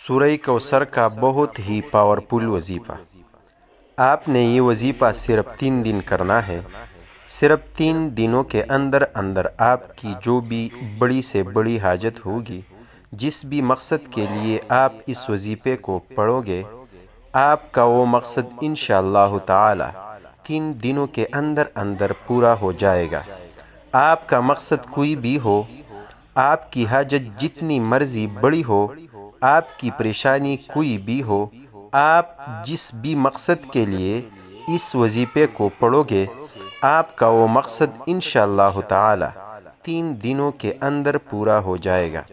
سورہ کوثر کا بہت ہی پاورفل وظیفہ۔ آپ نے یہ وظیفہ صرف 3 دن کرنا ہے۔ صرف 3 دنوں کے اندر آپ کی جو بھی بڑی سے بڑی حاجت ہوگی، جس بھی مقصد کے لیے آپ اس وظیفے کو پڑھو گے، آپ کا وہ مقصد انشاءاللہ تعالی 3 دنوں کے اندر پورا ہو جائے گا۔ آپ کا مقصد کوئی بھی ہو، آپ کی حاجت جتنی مرضی بڑی ہو، آپ کی پریشانی کوئی بھی ہو، آپ جس بھی مقصد کے لیے اس وظیفے کو پڑھو گے، آپ کا وہ مقصد انشاءاللہ تعالی 3 دنوں کے اندر پورا ہو جائے گا۔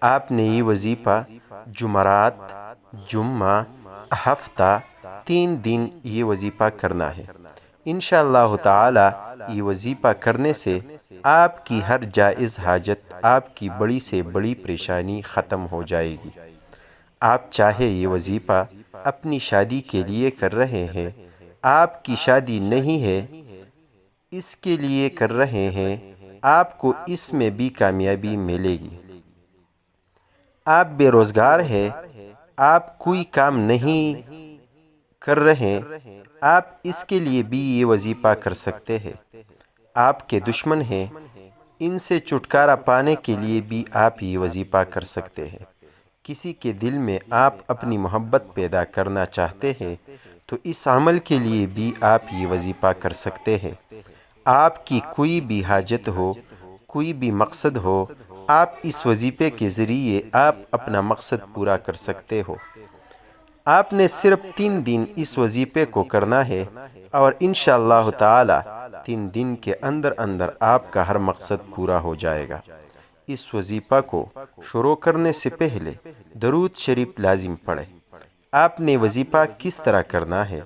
آپ نے یہ وظیفہ جمعرات، جمعہ، ہفتہ 3 دن یہ وظیفہ کرنا ہے۔ انشاءاللہ تعالی یہ وظیفہ کرنے سے آپ کی ہر جائز حاجت، آپ کی بڑی سے بڑی پریشانی ختم ہو جائے گی۔ آپ چاہے یہ وظیفہ اپنی شادی کے لیے کر رہے ہیں، آپ کی شادی نہیں ہے اس کے لیے کر رہے ہیں، آپ کو اس میں بھی کامیابی ملے گی۔ آپ بے روزگار ہیں، آپ کوئی کام نہیں کر رہے، آپ اس کے لیے بھی یہ وظیفہ کر سکتے ہیں۔ آپ کے دشمن ہیں، ان سے چھٹکارا پانے کے لیے بھی آپ یہ وظیفہ کر سکتے ہیں۔ کسی کے دل میں آپ اپنی محبت پیدا کرنا چاہتے ہیں تو اس عمل کے لیے بھی آپ یہ وظیفہ کر سکتے ہیں۔ آپ کی کوئی بھی حاجت ہو، کوئی بھی مقصد ہو، آپ اس وظیفے کے ذریعے آپ اپنا مقصد پورا کر سکتے ہو۔ آپ نے صرف 3 دن اس وظیفے کو کرنا ہے اور انشاءاللہ تعالی 3 دن کے اندر آپ کا ہر مقصد پورا ہو جائے گا۔ اس وظیفہ کو شروع کرنے سے پہلے درود شریف لازم پڑھیں۔ آپ نے وظیفہ کس طرح کرنا ہے؟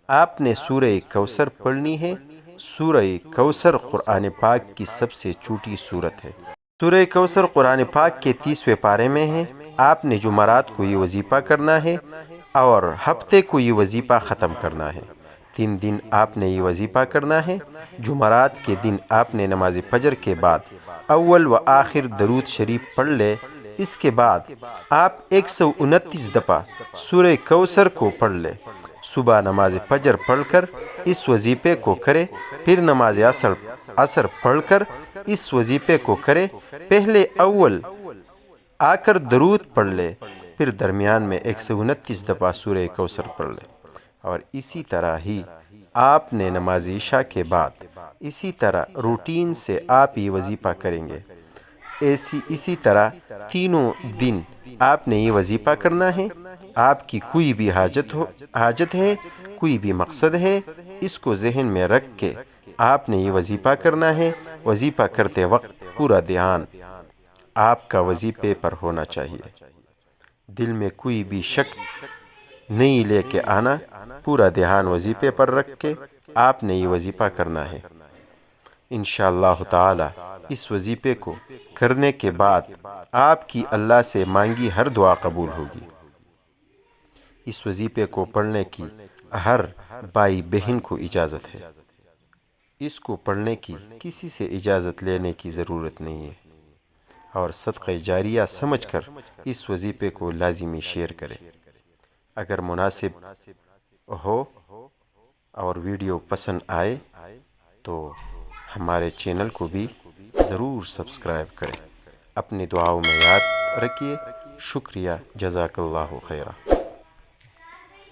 آپ نے سورہ کوثر پڑھنی ہے۔ سورہ کوثر قرآن پاک کی سب سے چھوٹی سورت ہے۔ سورہ کوثر قرآن پاک کے 30ویں پارے میں ہے۔ آپ نے جمعرات کو یہ وظیفہ کرنا ہے اور ہفتے کو یہ وظیفہ ختم کرنا ہے۔ 3 دن آپ نے یہ وظیفہ کرنا ہے۔ جمعرات کے دن آپ نے نماز فجر کے بعد اول و آخر درود شریف پڑھ لے۔ اس کے بعد آپ 129 دفعہ سورہ کوثر کو پڑھ لے۔ صبح نماز فجر پڑھ کر اس وظیفے کو کرے، پھر نماز عصر پڑھ کر اس وظیفے کو کرے۔ پہلے اول آ کر درود پڑھ لے، پھر درمیان میں 129 دفعہ سورہ کوثر پڑھ لے، اور اسی طرح ہی آپ نے نماز عشاء کے بعد اسی طرح روٹین سے آپ یہ وظیفہ کریں گے۔ اسی طرح تینوں دن آپ نے یہ وظیفہ کرنا ہے۔ آپ کی کوئی بھی حاجت ہے، کوئی بھی مقصد ہے، اس کو ذہن میں رکھ کے آپ نے یہ وظیفہ کرنا ہے۔ وظیفہ کرتے وقت پورا دھیان آپ کا وظیفے پر ہونا چاہیے۔ دل میں کوئی بھی شک نہیں لے کے آنا، پورا دھیان وظیفے پر رکھ کے آپ نے یہ وظیفہ کرنا ہے۔ انشاءاللہ تعالی اس وظیفے کو کرنے کے بعد آپ کی اللہ سے مانگی ہر دعا قبول ہوگی۔ اس وظیفے کو پڑھنے کی ہر بھائی بہن کو اجازت ہے۔ اس کو پڑھنے کی کسی سے اجازت لینے کی ضرورت نہیں ہے، اور صدقہ جاریہ سمجھ کر اس وظیفے کو لازمی شیئر کریں۔ اگر مناسب ہو اور ویڈیو پسند آئے تو ہمارے چینل کو بھی ضرور سبسکرائب کریں۔ اپنی دعاؤں میں یاد رکھیے۔ شکریہ، جزاک اللہ خیرہ۔